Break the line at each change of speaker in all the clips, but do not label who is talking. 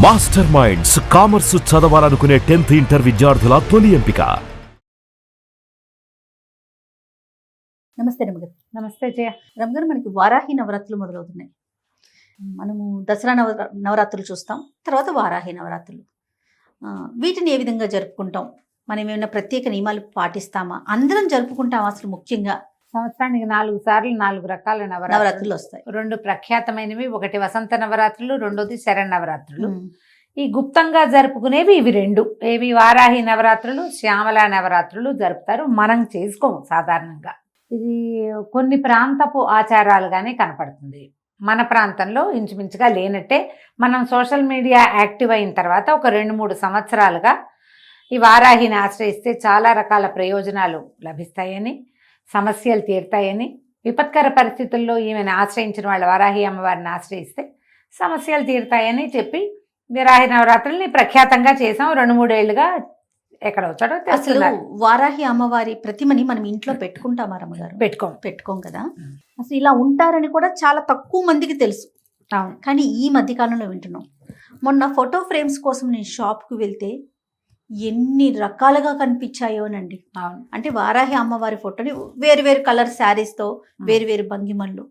Master minds commerce చదవాలనుకునే 10th inter విద్యార్థుల తొలి ఎంపిక.
నమస్తే రమగారు.
నమస్తే జయ.
రమగారు, మనకి వారాహి నవరాత్రులు మొదలవుతున్నాయి. మనము దసరా నవరాత్రులు చూస్తాం, తర్వాత వారాహి నవరాత్రులు. వీటిని ఏ విధంగా జరుపుకుంటాం? మనం ఏమైనా ప్రత్యేక నియమాలు పాటిస్తామా? అందరం జరుపుకుంటాం? అసలు ముఖ్యంగా
సంవత్సరానికి 4 సార్లు 4 రకాల
నవరాత్రులు వస్తాయి.
2 ప్రఖ్యాతమైనవి, ఒకటి వసంత నవరాత్రులు, రెండోది శరన్నవరాత్రులు. ఈ గుప్తంగా జరుపుకునేవి ఇవి 2. ఏవి? వారాహి నవరాత్రులు, శ్యామల నవరాత్రులు జరుపుతారు. మనం చేసుకోము సాధారణంగా. ఇది కొన్ని ప్రాంతపు ఆచారాలుగానే కనపడుతుంది. మన ప్రాంతంలో ఇంచుమించుగా లేనట్టే. మనం సోషల్ మీడియా యాక్టివ్ అయిన తర్వాత ఒక 2-3 సంవత్సరాలుగా ఈ వారాహిని ఆశ్రయిస్తే చాలా రకాల ప్రయోజనాలు లభిస్తాయని, సమస్యలు తీరుతాయని, విపత్కర పరిస్థితుల్లో ఈమెను ఆశ్రయించిన వాళ్ళ వారాహి అమ్మవారిని ఆశ్రయిస్తే సమస్యలు తీరుతాయని చెప్పి వారాహి నవరాత్రుల్ని ప్రఖ్యాతంగా చేసాం. 2-3 ఏళ్లుగా ఎక్కడ వచ్చాడో
అసలు వారాహి అమ్మవారి ప్రతిమని మనం ఇంట్లో పెట్టుకుంటామా రమ్మగారు? పెట్టుకోం కదా. అసలు ఇలా ఉంటారని కూడా చాలా తక్కువ మందికి తెలుసు.
అవును.
కానీ ఈ మధ్యకాలంలో వింటున్నాం. మొన్న ఫోటో ఫ్రేమ్స్ కోసం నేను షాప్కి వెళ్తే ఎన్ని రకాలుగా కనిపించాయోనండి.
అవును.
అంటే వారాహి అమ్మవారి ఫోటోని వేరు వేరు కలర్ శారీస్తో, వేరు వేరు భంగిమల్లో,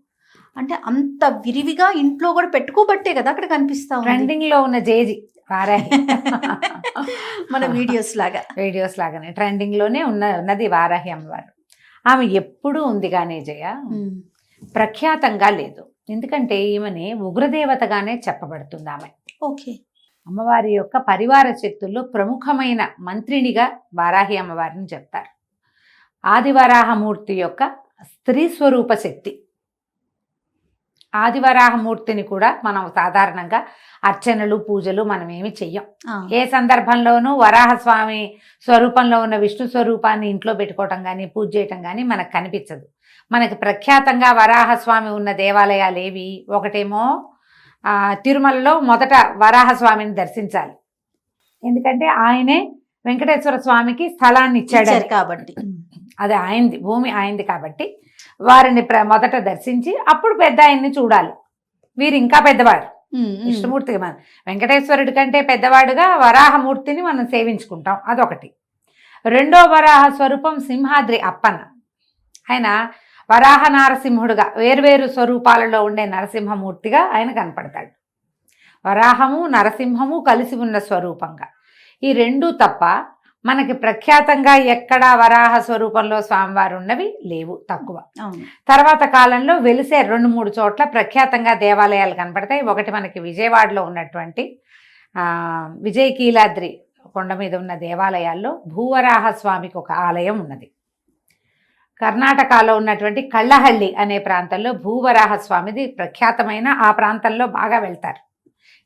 అంటే అంత విరివిగా ఇంట్లో కూడా పెట్టుకోబట్టే కదా అక్కడ కనిపిస్తాం.
ట్రెండింగ్ లో ఉన్న జేజీ వారాహి
మన వీడియోస్
లాగానే ట్రెండింగ్ లోనే ఉన్నది వారాహి అమ్మవారు. ఆమె ఎప్పుడూ ఉంది కానీ జయ, ప్రఖ్యాతంగా లేదు. ఎందుకంటే ఈమెని ఉగ్రదేవతగానే చెప్పబడుతుంది ఆమె.
ఓకే.
అమ్మవారి యొక్క పరివార శక్తుల్లో ప్రముఖమైన మంత్రినిగా వారాహి అమ్మవారిని చెప్తారు. ఆదివరాహమూర్తి యొక్క స్త్రీ స్వరూప శక్తి. ఆదివరాహమూర్తిని కూడా మనం సాధారణంగా అర్చనలు, పూజలు మనం ఏమి చెయ్యం. ఏ సందర్భంలోనూ వరాహస్వామి స్వరూపంలో ఉన్న విష్ణు స్వరూపాన్ని ఇంట్లో పెట్టుకోవటం కానీ, పూజ చేయటం కానీ మనకు కనిపించదు. మనకి ప్రఖ్యాతంగా వరాహస్వామి ఉన్న దేవాలయాలు ఏవి? ఒకటేమో తిరుమలలో మొదట వరాహస్వామిని దర్శించాలి. ఎందుకంటే ఆయనే వెంకటేశ్వర స్వామికి స్థలాన్ని ఇచ్చాడు కాబట్టి, అది ఆయనది, భూమి ఆయనది కాబట్టి వారిని మొదట దర్శించి అప్పుడు పెద్ద ఆయన్ని చూడాలి. వీరు ఇంకా పెద్దవాడు, విష్ణుమూర్తికి. మనం వెంకటేశ్వరుడి కంటే పెద్దవాడుగా వరాహమూర్తిని మనం సేవించుకుంటాం. అదొకటి. రెండో వరాహ స్వరూపం సింహాద్రి అప్పన్న. ఆయన వరాహ నారసింహుడుగా వేర్వేరు స్వరూపాలలో ఉండే నరసింహమూర్తిగా ఆయన కనపడతాడు. వరాహము నరసింహము కలిసి ఉన్న స్వరూపంగా. ఈ 2 తప్ప మనకి ప్రఖ్యాతంగా ఎక్కడా వరాహ స్వరూపంలో స్వామివారు ఉన్నవి లేవు, తక్కువ. తర్వాత కాలంలో వెలిసే 2-3 చోట్ల ప్రఖ్యాతంగా దేవాలయాలు కనపడతాయి. ఒకటి మనకి విజయవాడలో ఉన్నటువంటి విజయకీలాద్రి కొండ మీద ఉన్న దేవాలయాల్లో భూవరాహ స్వామికి ఒక ఆలయం ఉన్నది. కర్ణాటకలో ఉన్నటువంటి కళ్ళహల్లి అనే ప్రాంతంలో భూవరాహ స్వామిది ప్రఖ్యాతమైన, ఆ ప్రాంతంలో బాగా వెళ్తారు.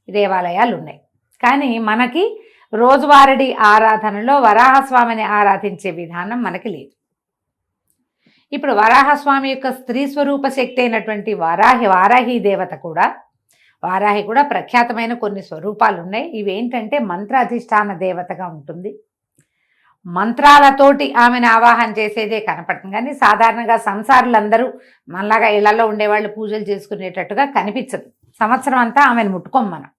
దేవాలయాలు ఉన్నాయి. కానీ మనకి రోజువారీ ఆరాధనలో వరాహస్వామిని ఆరాధించే విధానం మనకి లేదు. ఇప్పుడు వరాహస్వామి యొక్క స్త్రీ స్వరూప శక్తి అయినటువంటి వారాహి దేవత కూడా, వారాహి కూడా ప్రఖ్యాతమైన కొన్ని స్వరూపాలు ఉన్నాయి. ఇవేంటంటే మంత్రాధిష్టాన దేవతగా ఉంటుంది. మంత్రాలతోటి ఆమెను ఆవాహన చేసేదే కనపడుతుంది. కానీ సాధారణంగా సంసారులందరూ మనలాగా ఇళ్లలో ఉండేవాళ్ళు పూజలు చేసుకునేటట్టుగా కనిపించదు. సంవత్సరం అంతా ఆమెను ముట్టుకోం మనం.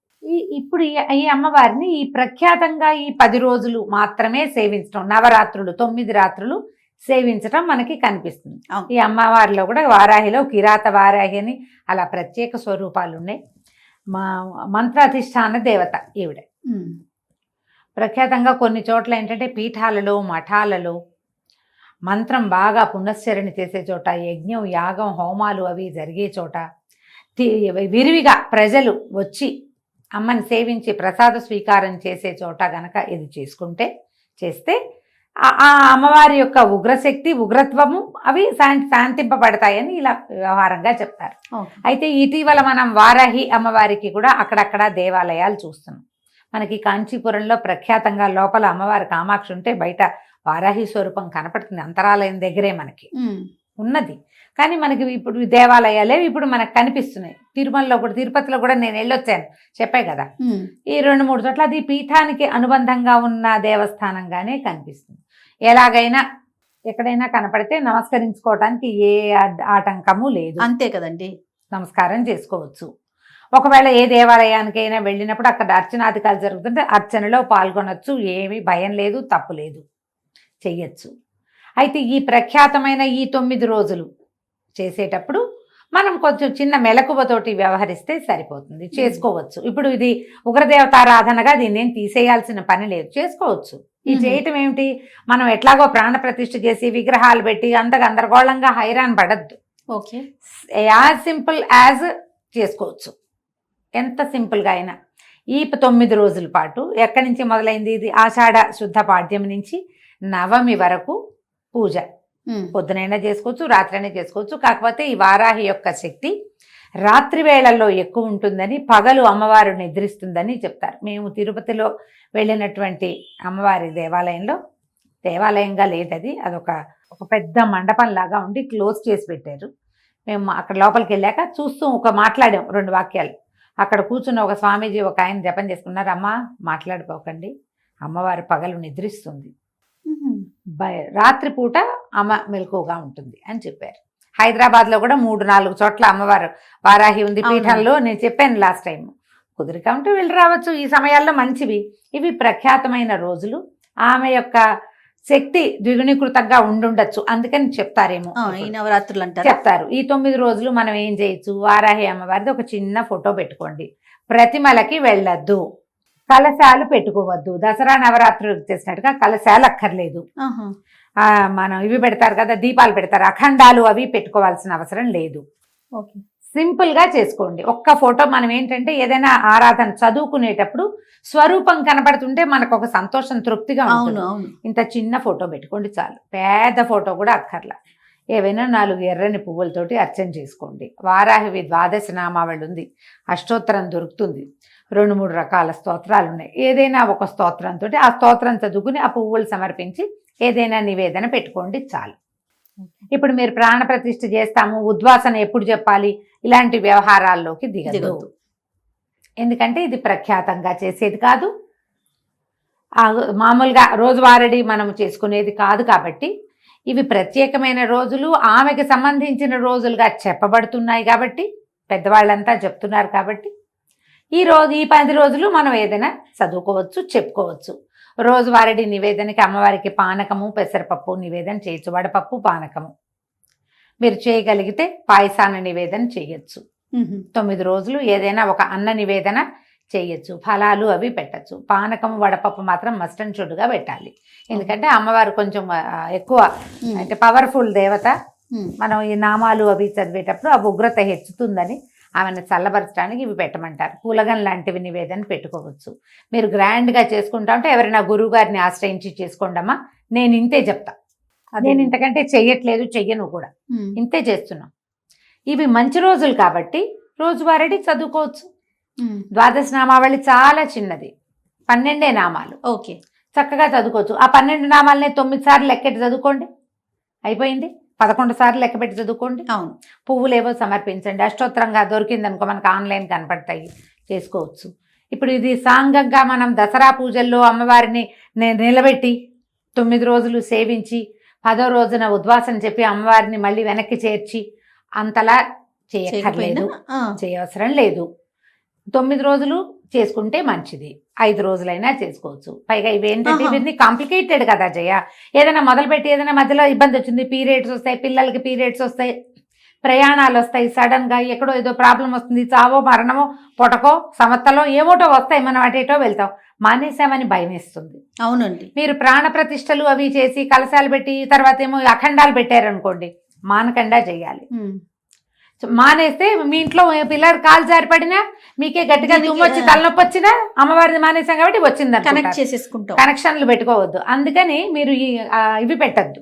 ఇప్పుడు ఈ అమ్మవారిని ఈ ప్రఖ్యాతంగా ఈ 10 రోజులు మాత్రమే సేవించడం, నవరాత్రులు 9 రాత్రులు సేవించడం మనకి kaniపిస్తుంది. ఈ అమ్మవారిలో కూడా వారాహిలో కిరాత వారాహి అని అలా ప్రత్యేక స్వరూపాలు ఉన్నాయి. మంత్రాధిష్టాన దేవత ఈవిడ. ప్రఖ్యాతంగా కొన్ని చోట్ల ఏంటంటే పీఠాలలో, మఠాలలో మంత్రం బాగా పునశ్చరణ చేసే చోట, యజ్ఞం, యాగం, హోమాలు అవి జరిగే చోట విరివిగా ప్రజలు వచ్చి అమ్మని సేవించి ప్రసాద స్వీకారం చేసే చోట గనక ఇది చేస్తే ఆ అమ్మవారి యొక్క ఉగ్రశక్తి, ఉగ్రత్వము అవి శాంతింపబడతాయని ఇలా వ్యవహారంగా చెప్తారు. అయితే ఇటీవల మనం వారాహి అమ్మవారికి కూడా అక్కడక్కడ దేవాలయాలు చూస్తున్నాం. మనకి కాంచీపురంలో ప్రఖ్యాతంగా లోపల అమ్మవారి కామాక్షి ఉంటే బయట వారాహి స్వరూపం కనపడుతుంది. అంతరాలయం దగ్గరే మనకి ఉన్నది. కానీ మనకి ఇప్పుడు దేవాలయాలే ఇప్పుడు మనకు కనిపిస్తున్నాయి. తిరుమలలో కూడా, తిరుపతిలో కూడా నేను వెళ్ళొచ్చాను, చెప్పాయి కదా. ఈ 2-3 చోట్ల అది పీఠానికి అనుబంధంగా ఉన్న దేవస్థానంగానే కనిపిస్తుంది. ఎలాగైనా ఎక్కడైనా కనపడితే నమస్కరించుకోవటానికి ఏ ఆటంకము లేదు.
అంతే కదండి,
నమస్కారం చేసుకోవచ్చు. ఒకవేళ ఏ దేవాలయానికైనా వెళ్ళినప్పుడు అక్కడ అర్చనాధికారులు జరుగుతుంటే అర్చనలో పాల్గొనొచ్చు, ఏమీ భయం లేదు, తప్పు లేదు, చెయ్యొచ్చు. అయితే ఈ ప్రఖ్యాతమైన ఈ 9 రోజులు చేసేటప్పుడు మనం కొంచెం చిన్న మెలకువతోటి వ్యవహరిస్తే సరిపోతుంది, చేసుకోవచ్చు. ఇప్పుడు ఇది ఉగ్రదేవతారాధనగా దీన్ని ఏం తీసేయాల్సిన పని లేదు, చేసుకోవచ్చు. ఈ చేయటం ఏమిటి, మనం ఎట్లాగో ప్రాణ ప్రతిష్ఠ చేసి విగ్రహాలు పెట్టి అంత గందరగోళంగా హైరాన్ పడద్దు.
ఓకే,
యాజ్ సింపుల్ యాజ్ చేసుకోవచ్చు, ఎంత సింపుల్గా అయినా. ఈ 9 రోజుల పాటు ఎక్కడి నుంచి మొదలైంది, ఇది ఆషాఢ శుద్ధ పాడ్యం నుంచి నవమి వరకు పూజ. పొద్దునైనా చేసుకోవచ్చు, రాత్రైనా చేసుకోవచ్చు. కాకపోతే ఈ వారాహి యొక్క శక్తి రాత్రి వేళల్లో ఎక్కువ ఉంటుందని, పగలు అమ్మవారు నిద్రిస్తుందని చెప్తారు. మేము తిరుపతిలో వెళ్ళినటువంటి అమ్మవారి దేవాలయంగా లేదది, అదొక పెద్ద మండపం లాగా ఉండి క్లోజ్ చేసి పెట్టారు. మేము అక్కడ లోపలికి వెళ్ళాక చూస్తూ మాట్లాడాం 2 వాక్యాలు. అక్కడ కూర్చున్న ఒక స్వామీజీ ఒక ఆయన జపం చేసుకున్నారు. అమ్మ మాట్లాడిపోకండి, అమ్మవారు పగలు నిద్రిస్తుంది, రాత్రిపూట అమ్మ మెలకువగా ఉంటుంది అని చెప్పారు. హైదరాబాద్లో కూడా 3-4 చోట్ల అమ్మవారు వారాహి ఉంది పీఠంలో. నేను చెప్పాను లాస్ట్ టైం, కుదిరిక ఉంటే వెళ్ళి రావచ్చు. ఈ సమయాల్లో మంచివి. ఇవి ప్రఖ్యాతమైన రోజులు. ఆమె యొక్క శక్తి ద్విగుణీకృతంగా ఉండుండొచ్చు, అందుకని చెప్తారేమో
ఈ నవరాత్రులు అంటారు.
చెప్తారు. ఈ 9 రోజులు మనం ఏం చేయొచ్చు, వారాహి అమ్మవారిది ఒక చిన్న ఫోటో పెట్టుకోండి. ప్రతిమలకి వెళ్ళొద్దు, కలశాలు పెట్టుకోవద్దు. దసరా నవరాత్రులు చేసినట్టుగా కలశాలు అక్కర్లేదు. మనం ఇవి పెడతారు కదా, దీపాలు పెడతారు, అఖండాలు అవి పెట్టుకోవాల్సిన అవసరం లేదు.
ఓకే,
సింపుల్గా చేసుకోండి. ఒక్క ఫోటో. మనం ఏంటంటే ఏదైనా ఆరాధన చదువుకునేటప్పుడు స్వరూపం కనపడుతుంటే మనకు ఒక సంతోషం, తృప్తిగా ఉంటుంది. ఇంత చిన్న ఫోటో పెట్టుకోండి చాలు, పెద్ద ఫోటో కూడా అక్కర్లా. ఏవైనా 4 ఎర్రని పువ్వులతోటి అర్చన చేసుకోండి. వారాహివి 12 నామావళి ఉంది, అష్టోత్తరం దొరుకుతుంది, 2-3 రకాల స్తోత్రాలు ఉన్నాయి. ఏదైనా ఒక స్తోత్రంతో ఆ స్తోత్రం చదువుకుని ఆ పువ్వులు సమర్పించి ఏదైనా నివేదన పెట్టుకోండి చాలు. ఇప్పుడు మీరు ప్రాణ ప్రతిష్ఠ చేస్తాము, ఉద్వాసన ఎప్పుడు చెప్పాలి, ఇలాంటి వ్యవహారాల్లోకి దిగదు. ఎందుకంటే ఇది ప్రఖ్యాతంగా చేసేది కాదు, మామూలుగా రోజువారీ మనం చేసుకునేది కాదు. కాబట్టి ఇవి ప్రత్యేకమైన రోజులు, ఆమెకి సంబంధించిన రోజులుగా చెప్పబడుతున్నాయి. కాబట్టి పెద్దవాళ్ళంతా చెప్తున్నారు. కాబట్టి ఈ 10 రోజులు మనం ఏదైనా చదువుకోవచ్చు, చెప్పుకోవచ్చు. రోజువారీ నివేదనకి అమ్మవారికి పానకము, పెసరపప్పు నివేదన చేయొచ్చు, వడపప్పు, పానకము. మీరు చేయగలిగితే పాయసాన నివేదన చేయొచ్చు. 9 రోజులు ఏదైనా ఒక అన్న నివేదన చేయొచ్చు, ఫలాలు అవి పెట్టచ్చు. పానకము, వడపప్పు మాత్రం మస్ట్ అండ్ షుడ్గా పెట్టాలి. ఎందుకంటే అమ్మవారు కొంచెం ఎక్కువ అంటే పవర్ఫుల్ దేవత. మనం ఈ నామాలు అవి చదివేటప్పుడు ఆ ఉగ్రత హెచ్చుతుందని ఆమెను చల్లబరచడానికి ఇవి పెట్టమంటారు. పూలగన్ లాంటివి నివేదన పెట్టుకోవచ్చు. మీరు గ్రాండ్గా చేసుకుంటా ఉంటే ఎవరైనా గురువు గారిని ఆశ్రయించి చేసుకోండమ్మా, నేను ఇంతే చెప్తా, నేను ఇంతకంటే చెయ్యట్లేదు, చెయ్యను కూడా, ఇంతే చేస్తున్నాం. ఇవి మంచి రోజులు కాబట్టి రోజువారీ చదువుకోవచ్చు. 12 నామావళి చాలా చిన్నది, 12 నామాలు.
ఓకే,
చక్కగా చదువుకోవచ్చు. ఆ 12 నామాలనే 9 సార్లు లెక్కెట్టి చదువుకోండి, అయిపోయింది. 11 సార్లు లెక్క పెట్టి చదువుకోండి.
అవును,
పువ్వులేవో సమర్పించండి. అష్టోత్తరంగా దొరికిందనుకో మనకు ఆన్లైన్ కనపడతాయి, చేసుకోవచ్చు. ఇప్పుడు ఇది సాంగంగా మనం దసరా పూజల్లో అమ్మవారిని నిలబెట్టి 9 రోజులు సేవించి 10వ రోజున ఉద్వాసన చెప్పి అమ్మవారిని మళ్ళీ వెనక్కి చేర్చి అంతలా చేయక్కర్లేదు, చేయవసరం లేదు. 9 రోజులు చేసుకుంటే మంచిది, 5 రోజులైనా చేసుకోవచ్చు. పైగా ఇవేంటంటే ఇవన్నీ కాంప్లికేటెడ్ కదా జయ. ఏదైనా మొదలుపెట్టి ఏదైనా మధ్యలో ఇబ్బంది వచ్చింది, పీరియడ్స్ వస్తాయి, పిల్లలకి పీరియడ్స్ వస్తాయి, ప్రయాణాలు వస్తాయి, సడన్గా ఎక్కడో ఏదో ప్రాబ్లం వస్తుంది, చావో మరణమో పొటకో సమత్తలో ఏమోటో వస్తాయి, మనం అటేటో వెళ్తాం, మానేసామని భయం వేస్తుంది.
అవునండి.
మీరు ప్రాణ ప్రతిష్టలు అవి చేసి కలశాలు పెట్టి తర్వాత ఏమో అఖండాలు పెట్టారనుకోండి, మానకుండా చేయాలి. మానేస్తే మీ ఇంట్లో పిల్లలు కాలు జారిపడినా, మీకే గట్టిగా దుమ్మొచ్చి తలనొప్పి వచ్చినా అమ్మవారిని మానేసాం కాబట్టి వచ్చింది,
కనెక్ట్ చేసేసుకుంటాం.
కనెక్షన్లు పెట్టుకోవద్దు. అందుకని మీరు ఇవి పెట్టద్దు,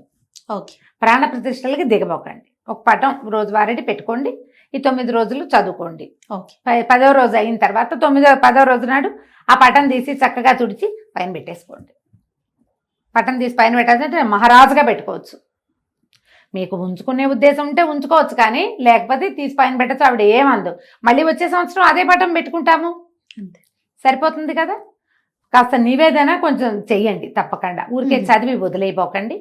ఓకే,
ప్రాణ ప్రతిష్టలకి దిగబోకండి. ఒక పటం రోజువారీ పెట్టుకోండి. ఈ 9 రోజులు చదువుకోండి.
ఓకే,
10వ రోజు అయిన తర్వాత 10వ రోజు నాడు ఆ పటం తీసి చక్కగా తుడిచి పైన పెట్టేసుకోండి. పటం తీసి పైన పెట్టాలంటే మహారాజుగా పెట్టుకోవచ్చు. మీకు ఉంచుకునే ఉద్దేశం ఉంటే ఉంచుకోవచ్చు, కానీ లేకపోతే తీసి పైన పెట్టచ్చు, ఆవిడ ఏమందు. మళ్ళీ వచ్చే సంవత్సరం అదే పటం పెట్టుకుంటాము,
అంతే,
సరిపోతుంది కదా. కాస్త నివేదన కొంచెం చెయ్యండి తప్పకుండా, ఊరికే చదివి వదిలేయపోకండి.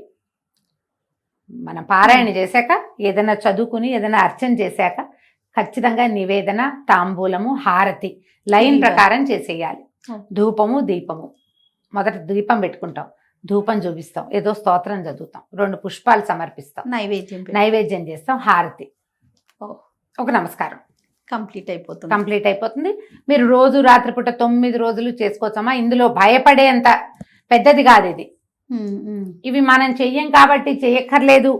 మనం పారాయణ చేశాక ఏదైనా చదువుకుని ఏదైనా అర్చన చేశాక ఖచ్చితంగా నివేదన, తాంబూలము, హారతి లైన్ ప్రకారం చేసేయాలి. ధూపము, దీపము. మొదట దీపం పెట్టుకుంటాం, ధూపం చూపిస్తాం, ఏదో స్తోత్రం చదువుతాం, 2 పుష్పాలు సమర్పిస్తాం, నైవేద్యం చేస్తాం, హారతి, ఒక నమస్కారం,
కంప్లీట్
అయిపోతుంది. మీరు రోజు రాత్రిపూట 9 రోజులు చేసుకోవచ్చమ్మా. ఇందులో భయపడేంత పెద్దది కాదు ఇది. ఇవి మనం చెయ్యం కాబట్టి చేయక్కర్లేదు,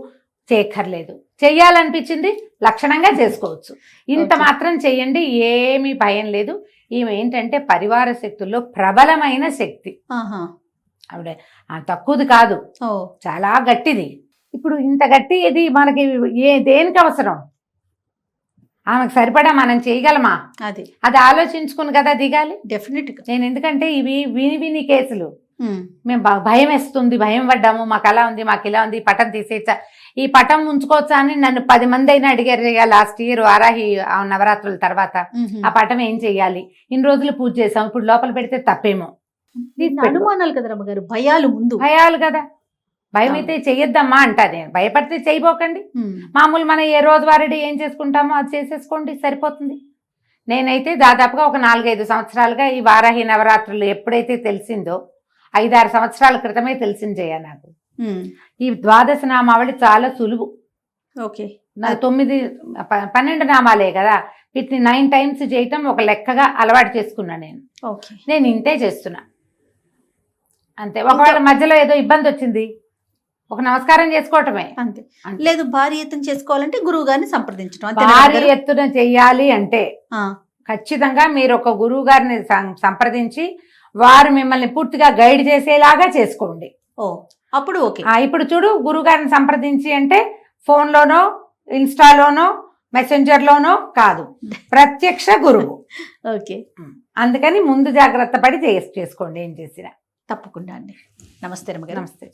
చెయ్యాలనిపించింది లక్షణంగా చేసుకోవచ్చు. ఇంత మాత్రం చెయ్యండి, ఏమీ భయం లేదు. ఈమె ఏంటంటే పరివార శక్తుల్లో ప్రబలమైన శక్తి. ఆవిడ తక్కువది కాదు, చాలా గట్టిది. ఇప్పుడు ఇంత గట్టి ఇది మనకి దేనికి అవసరం? ఆమెకు సరిపడా మనం చేయగలమా? అది ఆలోచించుకుని కదా దిగాలి.
డెఫినెట్గా.
నేను ఎందుకంటే ఇవి విని కేసులు మేము భయం వేస్తుంది, భయం పడ్డాము, మాకు అలా ఉంది, మాకు ఇలా ఉంది, పటం తీసేచ్చా, ఈ పటం ఉంచుకోవచ్చా అని నన్ను 10 మంది అయినా అడిగారు. లాస్ట్ ఇయర్ వారాహి నవరాత్రుల తర్వాత ఆ పటం ఏం చెయ్యాలి, ఇన్ని రోజులు పూజ చేసాం, ఇప్పుడు లోపల పెడితే తప్పేమో.
అనుమానాలు కదా రమ్మగారు,
భయాలు కదా. భయం అయితే చెయ్యొద్దమ్మా అంటారు. భయపడితే చేయబోకండి. మామూలు మనం ఏ రోజువారీ ఏం చేసుకుంటామో అది చేసేసుకోండి, సరిపోతుంది. నేనైతే దాదాపుగా ఒక 4-5 సంవత్సరాలుగా ఈ వారాహి నవరాత్రులు ఎప్పుడైతే తెలిసిందో, 5-6 సంవత్సరాల క్రితమే తెలిసింది జయ నాకు. ఈ ద్వాదశ నామావళి చాలా సులువు. 12 నామాలే కదా, వీటిని 9 టైమ్స్ చేయటం ఒక లెక్కగా అలవాటు చేసుకున్నా నేను ఇంతే చేస్తున్నా అంతే. ఒకవేళ మధ్యలో ఏదో ఇబ్బంది వచ్చింది, ఒక నమస్కారం చేసుకోవటమే
అంతే. లేదు భారీ ఎత్తున చేసుకోవాలంటే గురువు గారిని సంప్రదించడం.
భారీ ఎత్తున చెయ్యాలి అంటే ఖచ్చితంగా మీరు ఒక గురువు గారిని సంప్రదించి వారు మిమ్మల్ని పూర్తిగా గైడ్ చేసేలాగా చేసుకోండి.
అప్పుడు ఓకే.
ఇప్పుడు చూడు, గురువు గారిని సంప్రదించి అంటే ఫోన్లోనో, ఇన్స్టాలోనో, మెసెంజర్లోనో కాదు, ప్రత్యక్ష గురువు.
ఓకే.
అందుకని ముందు జాగ్రత్త పడి చేసుకోండి ఏం చేసినా.
తప్పకుండా అండి. నమస్తే రమ్మగారు.
నమస్తే.